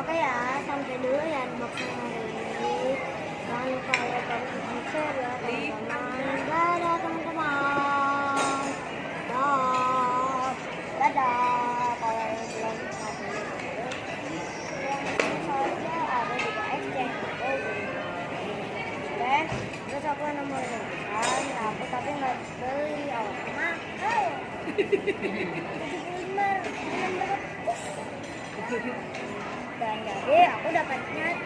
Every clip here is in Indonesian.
Oke ya, sampai dulu ya unboxing hari ini. Jangan lupa like, comment, dan share ya teman-teman. Dadah teman-teman. Dadah. Dadah. Kalau yang belum upload yang saja ada di exchange. Oke. Terus aku nomor kan, aku tapi nggak beli. Oh, mahal. 75. Dan jadi aku dapatnya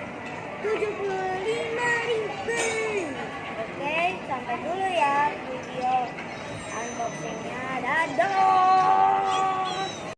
75.000. Oke, sampai dulu ya video unboxingnya. Dadah.